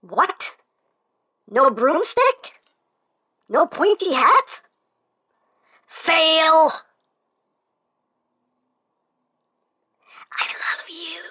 What? No broomstick? No pointy hat? Fail! I love you.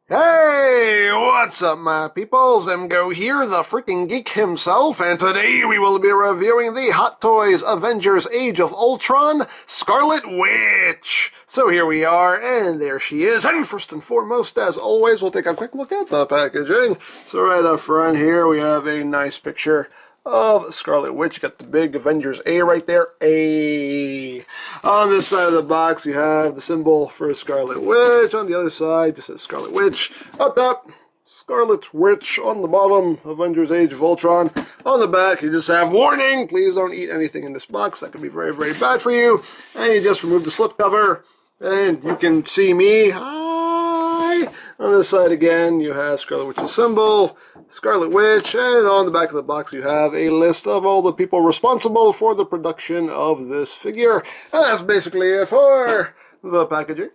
Hey, what's up, my peoples? EmGo here, the freaking geek himself, and today we will be reviewing the Hot Toys Avengers Age of Ultron Scarlet Witch. So here we are, and there she is. And first and foremost, as always, we'll take a quick look at the packaging. So right up front here, we have a nice picture of Scarlet Witch. Got the big Avengers A right there. A. On this side of the box, you have the symbol for Scarlet Witch. On the other side, just says Scarlet Witch. Up top, Scarlet Witch. On the bottom, Avengers Age of Ultron. On the back, you just have warning. Please don't eat anything in this box. That could be very, very bad for you. And you just remove the slipcover, and you can see me. Hi. On this side again, you have Scarlet Witch's symbol, Scarlet Witch, and on the back of the box you have a list of all the people responsible for the production of this figure. And that's basically it for the packaging.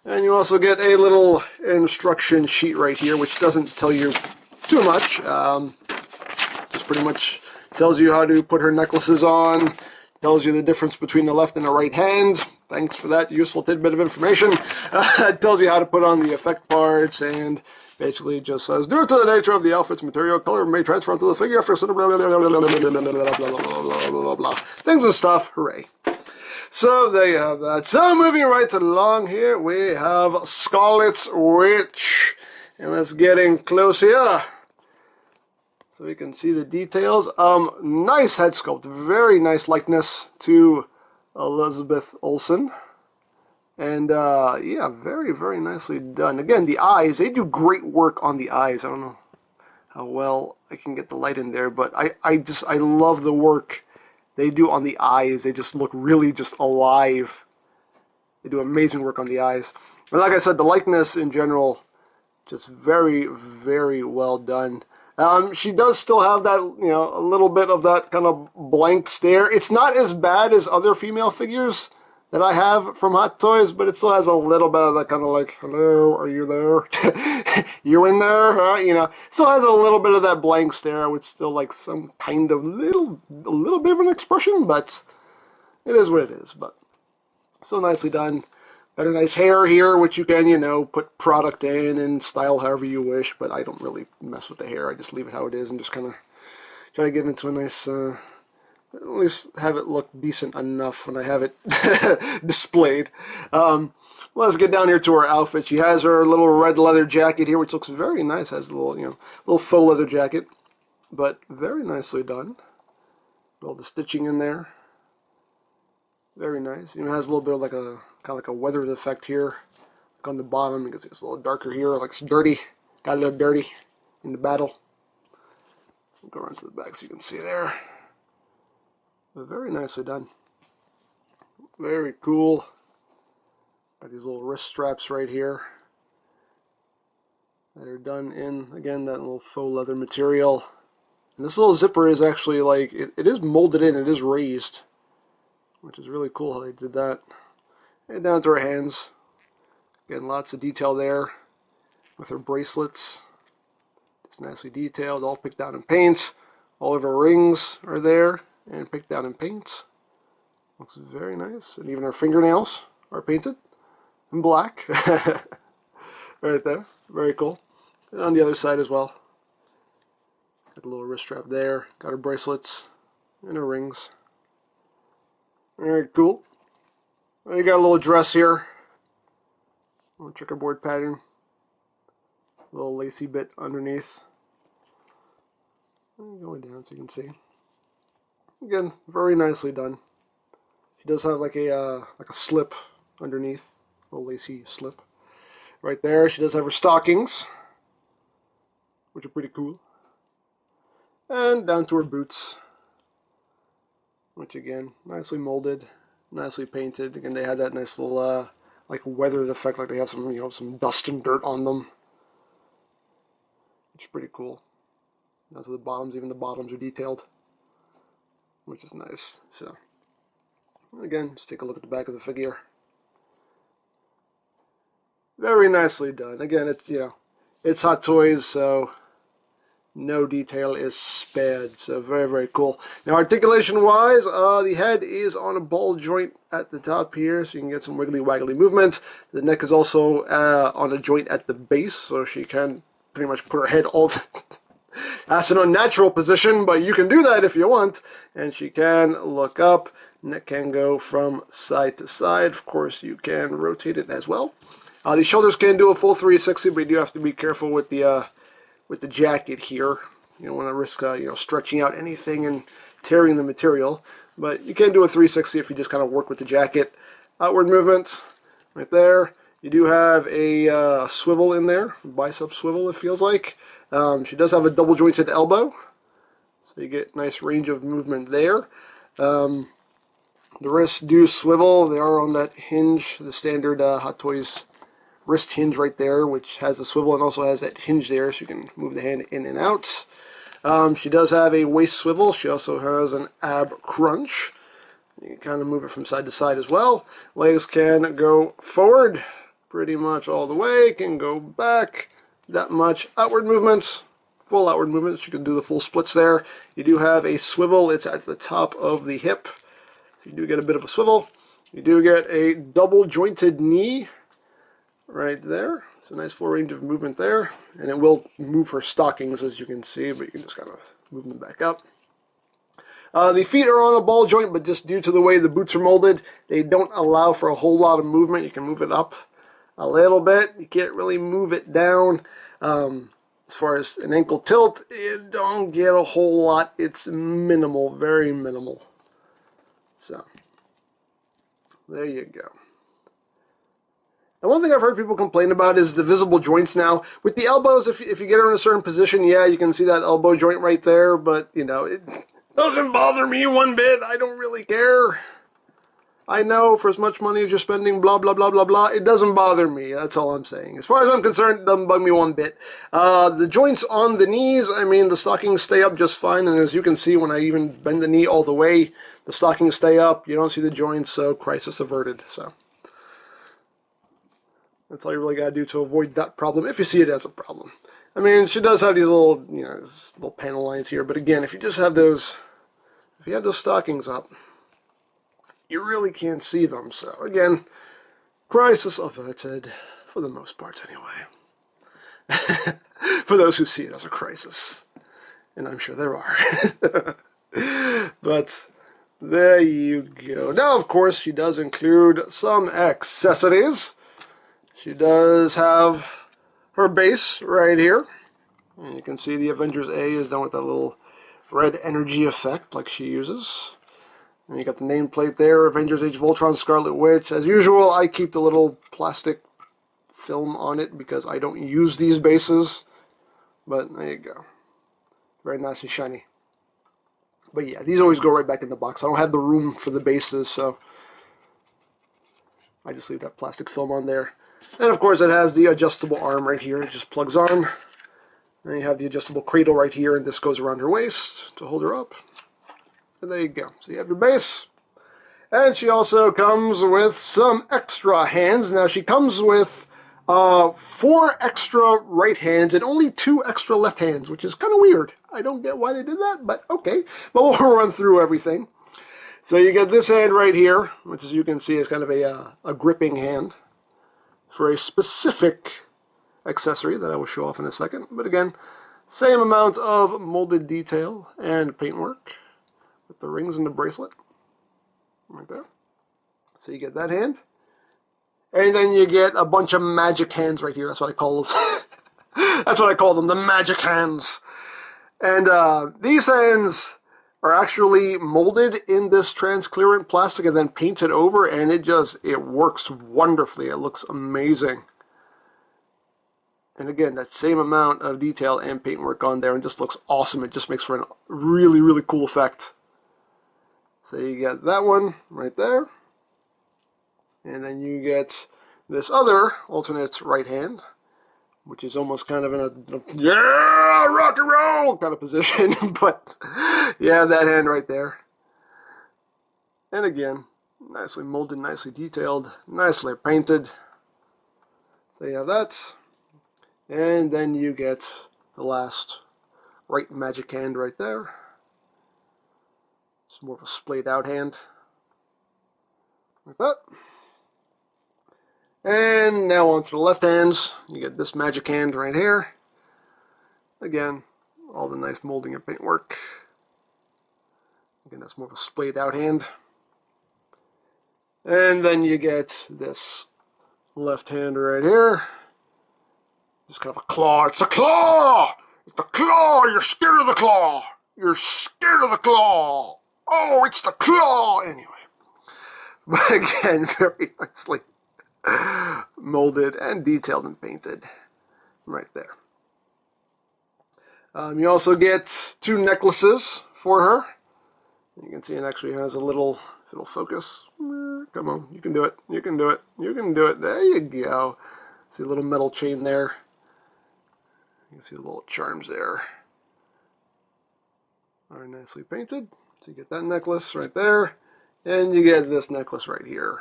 And you also get a little instruction sheet right here, which doesn't tell you too much. Just pretty much tells you how to put her necklaces on, tells you the difference between the left and the right hand. Thanks for that useful tidbit of information. It tells you how to put on the effect parts, and basically just says, due to the nature of the outfit's material, color may transfer onto the figure after blah, blah, blah, blah, blah, blah, blah, blah. Things and stuff. Hooray. So there you have that. So moving right along here, we have Scarlet Witch. And let's get in close here, so you can see the details. Nice head sculpt, very nice likeness to Elizabeth Olsen. And yeah, very, very nicely done. Again, the eyes, they do great work on the eyes. I don't know how well I can get the light in there, but I love the work they do on the eyes. They just look really just alive. They do amazing work on the eyes. And like I said, the likeness in general, just very, very well done. She does still have that, you know, a little bit of that kind of blank stare. It's not as bad as other female figures that I have from Hot Toys, but it still has a little bit of that kind of like, hello, are you there? You in there? Huh? You know, still has a little bit of that blank stare with still like some kind of a little bit of an expression, but it is what it is. But still nicely done. Got a nice hair here, which you can, you know, put product in and style however you wish, but I don't really mess with the hair. I just leave it how it is and just kind of try to get into a nice, at least have it look decent enough when I have it displayed. Let's get down here to her outfit. She has her little red leather jacket here, which looks very nice. Has a little, you know, little faux leather jacket, but very nicely done. All the stitching in there. Very nice. Even has a little bit of like a kind of like a weathered effect here. Like on the bottom, you can see it's a little darker here, like it's dirty. Got a little dirty in the battle. We'll go around to the back so you can see there. But very nicely done. Very cool. Got these little wrist straps right here that are done in, again, that little faux leather material. And this little zipper is actually like, it is molded in, it is raised, which is really cool how they did that. And down to her hands. Again, lots of detail there with her bracelets. It's nicely detailed, all picked out in paints. All of her rings are there and picked out in paints. Looks very nice. And even her fingernails are painted in black. Right there. Very cool. And on the other side as well. Got a little wrist strap there. Got her bracelets and her rings. Very cool. You got a little dress here, a little checkerboard pattern, a little lacy bit underneath. And going down so you can see. Again, very nicely done. She does have like a slip underneath, a little lacy slip. Right there, she does have her stockings, which are pretty cool. And down to her boots, which again, nicely molded. Nicely painted. Again, they had that nice little like weathered effect, like they have some, you know, some dust and dirt on them, which is pretty cool. Down to the bottoms, even the bottoms are detailed. which is nice. So, again, just take a look at the back of the figure. Very nicely done. Again, it's, you know, it's Hot Toys, so no detail is spared. So very, very cool. Now, articulation-wise, the head is on a ball joint at the top here, so you can get some wiggly-waggly movement. The neck is also on a joint at the base, so she can pretty much put her head all that's an unnatural position, but you can do that if you want. And she can look up. Neck can go from side to side. Of course, you can rotate it as well. The shoulders can do a full 360, but you do have to be careful with the jacket here. You don't want to risk you know, stretching out anything and tearing the material. But you can do a 360 if you just kind of work with the jacket. Outward movement, right there. You do have a swivel in there, bicep swivel it feels like. She does have a double jointed elbow, so you get nice range of movement there. The wrists do swivel. They are on that hinge, the standard Hot Toys wrist hinge right there, which has the swivel and also has that hinge there, so you can move the hand in and out. She does have a waist swivel. She also has an ab crunch. You can kind of move it from side to side as well. Legs can go forward pretty much all the way, can go back that much. Outward movements, full outward movements. You can do the full splits there. You do have a swivel. It's at the top of the hip, so you do get a bit of a swivel. You do get a double jointed knee right there. It's a nice full range of movement there, and it will move her stockings, as you can see, but you can just kind of move them back up. The feet are on a ball joint, but just due to the way the boots are molded, they don't allow for a whole lot of movement. You can move it up a little bit. You can't really move it down. As far as an ankle tilt, you don't get a whole lot. It's minimal, very minimal. So, there you go. And one thing I've heard people complain about is the visible joints now. With the elbows, if you get her in a certain position, yeah, you can see that elbow joint right there, but, you know, it doesn't bother me one bit. I don't really care. I know for as much money as you're spending, blah, blah, blah, blah, blah, it doesn't bother me. That's all I'm saying. As far as I'm concerned, it doesn't bug me one bit. The joints on the knees, I mean, the stockings stay up just fine, and as you can see, when I even bend the knee all the way, the stockings stay up. You don't see the joints, so crisis averted, so. That's all you really got to do to avoid that problem, if you see it as a problem. I mean, she does have these little, you know, little panel lines here, but again, if you just have those, if you have those stockings up, you really can't see them. So again, crisis averted, for the most part anyway. For those who see it as a crisis. And I'm sure there are. But there you go. Now, of course, she does include some accessories. She does have her base right here. And you can see the Avengers A is done with that little red energy effect like she uses. And you got the nameplate there, Avengers Age of Ultron Scarlet Witch. As usual, I keep the little plastic film on it because I don't use these bases. But there you go. Very nice and shiny. But yeah, these always go right back in the box. I don't have the room for the bases, so I just leave that plastic film on there. And of course it has the adjustable arm right here. It just plugs on. And you have the adjustable cradle right here, and this goes around her waist to hold her up. And there you go. So you have your base. And she also comes with some extra hands. Now she comes with 4 extra right hands and only 2 extra left hands, which is kind of weird. I don't get why they did that, but okay. But we'll run through everything. So you get this hand right here, which as you can see is kind of a gripping hand for a specific accessory that I will show off in a second. But again, same amount of molded detail and paintwork with the rings and the bracelet right there. So you get that hand. And then you get a bunch of magic hands right here. That's what I call them. That's what I call them, the magic hands. And these hands are actually molded in this transparent plastic and then painted over, and it works wonderfully. It looks amazing. And again, that same amount of detail and paintwork on there, and just looks awesome. It just makes for a really, really cool effect. So you get that one right there. And then you get this other alternate right hand, which is almost kind of in a yeah, rock and roll kind of position. But yeah, that hand right there. And again, nicely molded, nicely detailed, nicely painted. So you have that. And then you get the last right magic hand right there. It's more of a splayed out hand. Like that. And now onto the left hands. You get this magic hand right here. Again, all the nice molding and paintwork. Again, that's more of a splayed out hand. And then you get this left hand right here. Just kind of a claw. It's a claw! It's the claw! You're scared of the claw! You're scared of the claw! Oh, it's the claw! Anyway. But again, very nicely molded and detailed and painted right there. You also get 2 necklaces for her. You can see it actually has a little, if it'll focus. Come on, you can do it. You can do it. You can do it. There you go. See a little metal chain there. You can see the little charms there. Very nicely painted. So you get that necklace right there. And you get this necklace right here,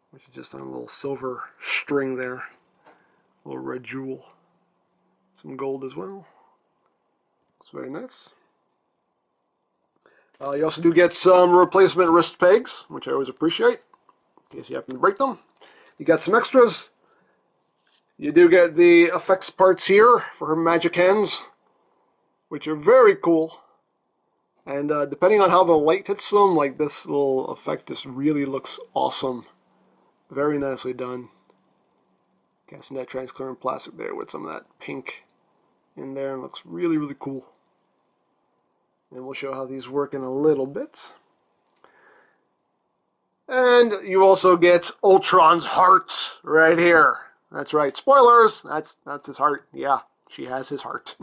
which is just on a little silver string there. A little red jewel. Some gold as well. It's very nice. You also do get some replacement wrist pegs, which I always appreciate, in case you happen to break them. You got some extras. You do get the effects parts here for her magic hands, which are very cool. And depending on how the light hits them, like this little effect just really looks awesome. Very nicely done. Casting that transparent plastic there with some of that pink in there, and looks really, really cool. And we'll show how these work in a little bit. And you also get Ultron's heart right here. That's right. Spoilers. That's his heart. Yeah, she has his heart.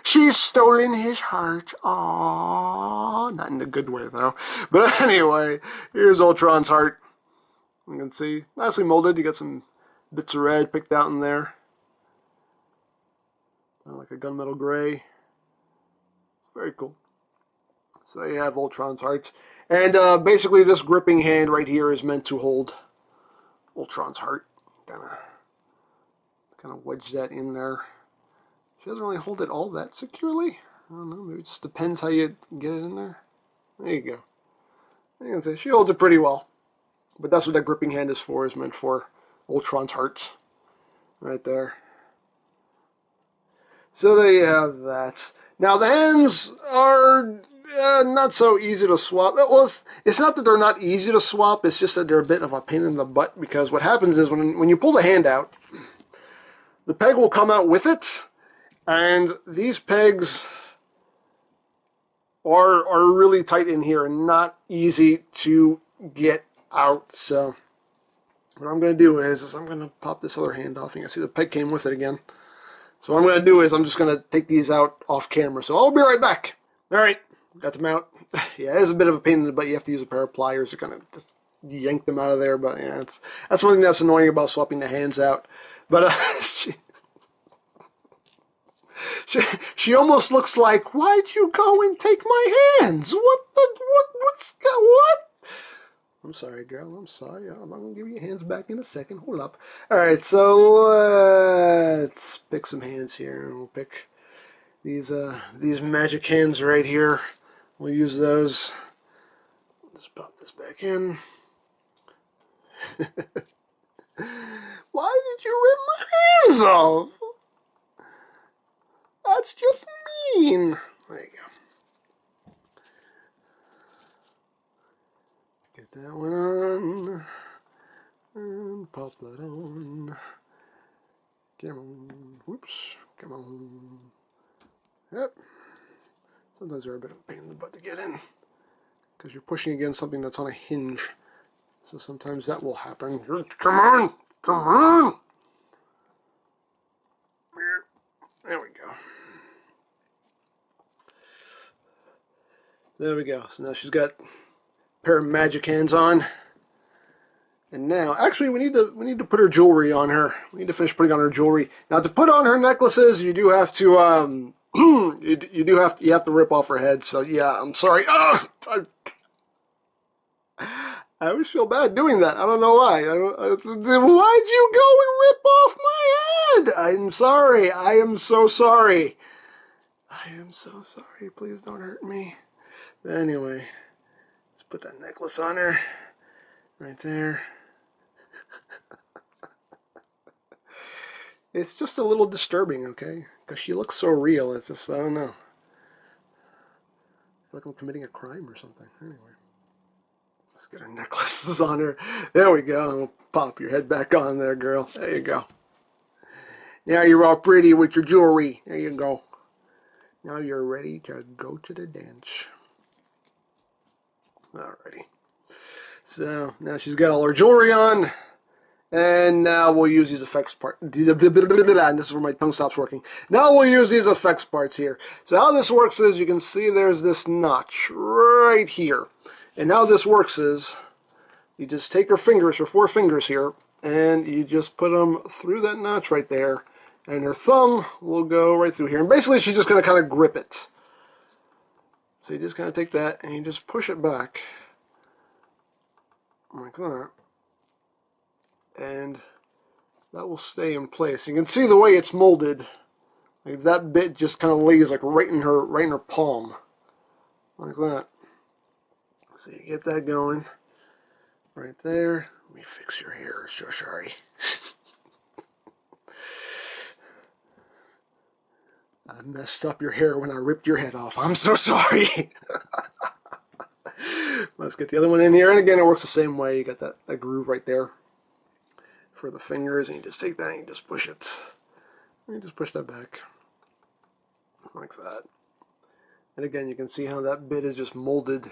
She's stolen his heart. Aww. Not in a good way, though. But anyway, here's Ultron's heart. You can see, nicely molded. You got some bits of red picked out in there. Kind of like a gunmetal gray. Very cool. So you have Ultron's heart. And basically this gripping hand right here is meant to hold Ultron's heart. Kind of wedge that in there. She doesn't really hold it all that securely. I don't know, maybe it just depends how you get it in there. There you go. You can see she holds it pretty well. But that's what that gripping hand is for, is meant for Ultron's heart. Right there. So there you have that. Now the hands are not so easy to swap. Well, it's not that they're not easy to swap, it's just that they're a bit of a pain in the butt, because what happens is when you pull the hand out, the peg will come out with it. And these pegs are really tight in here and not easy to get out. So what I'm going to do is I'm going to pop this other hand off. You can see the peg came with it again. So what I'm going to do is I'm just going to take these out off camera. So I'll be right back. All right, got them out. Yeah, it is a bit of a pain in the butt. You have to use a pair of pliers to kind of just yank them out of there. But yeah, that's one thing that's annoying about swapping the hands out. But She almost looks like, why'd you go and take my hands? What's that? What? I'm sorry, girl. I'm sorry. I'm going to give you your hands back in a second. Hold up. All right, so let's pick some hands here. We'll pick these magic hands right here. We'll use those. Just pop this back in. Why did you rip my hands off? That's just mean. There you go. Get that one on. And pop that on. Come on. Whoops. Come on. Yep. Sometimes they're a bit of a pain in the butt to get in, because you're pushing against something that's on a hinge. So sometimes that will happen. Come on. Come on. There we go. There we go. So now she's got a pair of magic hands on. And now, actually, we need to put her jewelry on her. We need to finish putting on her jewelry. Now, to put on her necklaces, you do have to you have to rip off her head. So yeah, I'm sorry. Oh, I always feel bad doing that. I don't know why. Why'd you go and rip off my head? I'm sorry. I am so sorry. I am so sorry. Please don't hurt me. But anyway, let's put that necklace on her. Right there. It's just a little disturbing, okay? Because she looks so real. It's just, I don't know. I feel like I'm committing a crime or something. Anyway. Let's get her necklaces on her. There we go. We'll pop your head back on there, girl. There you go. Now you're all pretty with your jewelry. There you go. Now you're ready to go to the dance. Alrighty. So, now she's got all her jewelry on. And now we'll use these effects parts. And this is where my tongue stops working. Now we'll use these effects parts here. So how this works is, you can see there's this notch right here. And how this works is, you just take her fingers, her 4 fingers here, and you just put them through that notch right there. And her thumb will go right through here. And basically she's just going to kind of grip it. So you just kind of take that and you just push it back. Like that. And that will stay in place. You can see the way it's molded. Like that bit just kind of lays like right in her palm. Like that. So you get that going. Right there. Let me fix your hair, so sorry. I messed up your hair when I ripped your head off. I'm so sorry. Let's get the other one in here. And again, it works the same way. You got that groove right there for the fingers, and you just take that and you just push it. And you just push that back. Like that. And again, you can see how that bit is just molded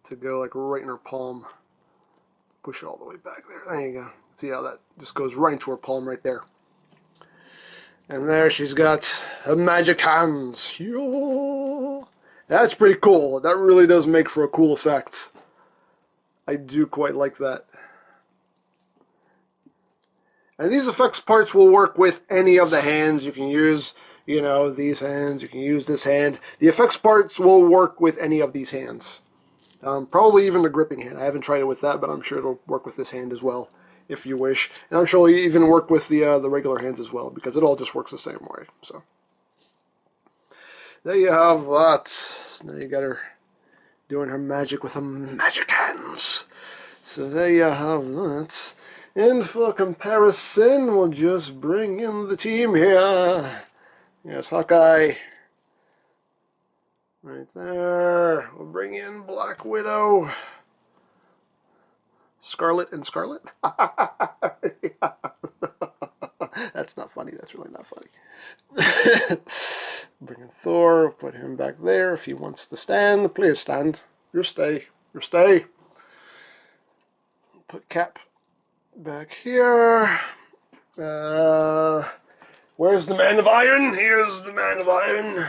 to go like right in her palm. Push it all the way back there. There you go. See how that just goes right into her palm right there. And there she's got her magic hands. Yo. That's pretty cool. That really does make for a cool effect. I do quite like that. And these effects parts will work with any of the hands. You can use, you know, these hands. You can use this hand. The effects parts will work with any of these hands. Probably even the gripping hand. I haven't tried it with that, but I'm sure it'll work with this hand as well, if you wish. And I'm sure it'll even work with the regular hands as well, because it all just works the same way. So there you have that. Now you got her doing her magic with her magic hands. So there you have that. And for comparison, we'll just bring in the team here. Here's Hawkeye. Right there. We'll bring in Black Widow. Scarlet and Scarlet? That's not funny. That's really not funny. Bring in Thor. Put him back there if he wants to stand. Please stand. You stay. You stay. Put Cap back here. Where's the Man of Iron? Here's the Man of Iron.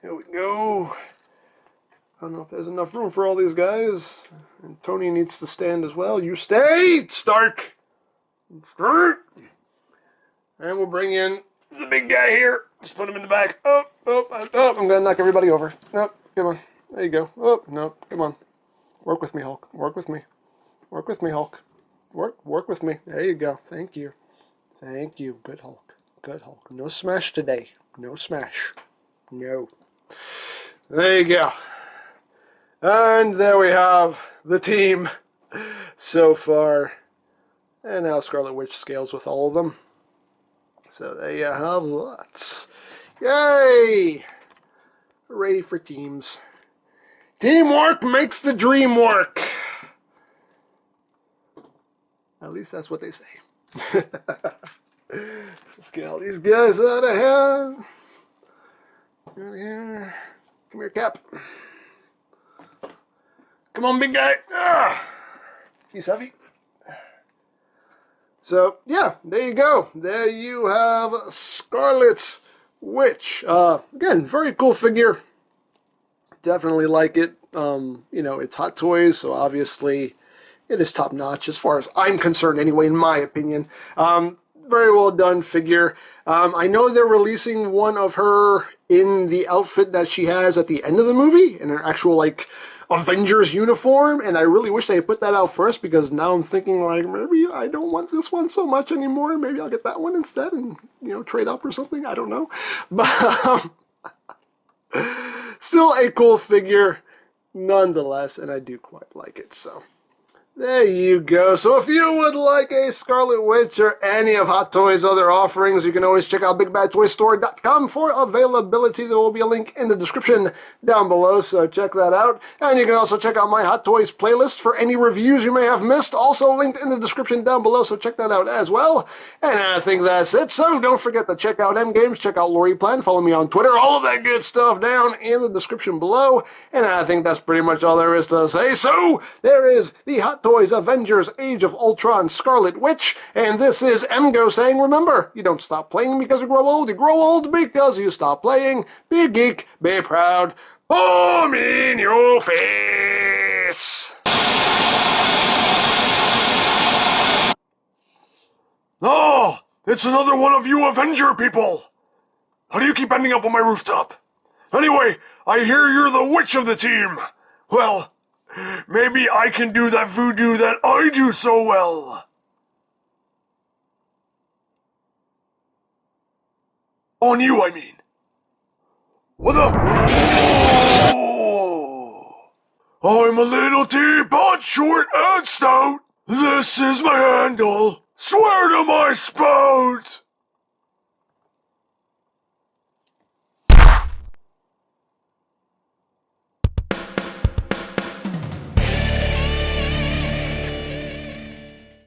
Here we go. I don't know if there's enough room for all these guys. And Tony needs to stand as well. You stay, Stark. And we'll bring in the big guy here. Just put him in the back. Oh, I'm going to knock everybody over. Oh, come on. There you go. Oh, no, come on. Work with me, Hulk. Work with me. Work with me, Hulk. Work with me. There you go. Thank you. Thank you. Good Hulk. Good Hulk. No smash today. No smash. No. There you go. And there we have the team so far. And how Scarlet Witch scales with all of them. So there you have lots. Yay! Hooray for teams. Teamwork makes the dream work. At least that's what they say. Let's get all these guys out of here. Out of here. Come here, Cap. Come on, big guy. He's heavy. So, yeah, there you go. There you have Scarlet Witch. Again, very cool figure. Definitely like it. You know, it's Hot Toys, so obviously it is top notch as far as I'm concerned anyway, in my opinion. Very well done figure. I know they're releasing one of her in the outfit that she has at the end of the movie, in her actual, like, Avengers uniform, and I really wish they had put that out first, because now I'm thinking, like, maybe I don't want this one so much anymore. Maybe I'll get that one instead and, trade up or something. I don't know. But still a cool figure nonetheless, and I do quite like it, so there you go. So if you would like a Scarlet Witch or any of Hot Toys' other offerings, you can always check out BigBadToyStore.com for availability. There will be a link in the description down below, so check that out. And you can also check out my Hot Toys playlist for any reviews you may have missed, also linked in the description down below, so check that out as well. And I think that's it, so don't forget to check out EmGames, check out LoriPlan, follow me on Twitter, all of that good stuff down in the description below. And I think that's pretty much all there is to say. So there is the Hot Toys Avengers Age of Ultron Scarlet Witch, and this is EmGo saying, remember, you don't stop playing because you grow old because you stop playing. Be a geek, be proud, palm in your face! Oh, it's another one of you Avenger people! How do you keep ending up on my rooftop? Anyway, I hear you're the witch of the team. Well, maybe I can do that voodoo that I do so well. On you, I mean. What the? Oh! I'm a little teapot, short and stout. This is my handle. Swear to my spout.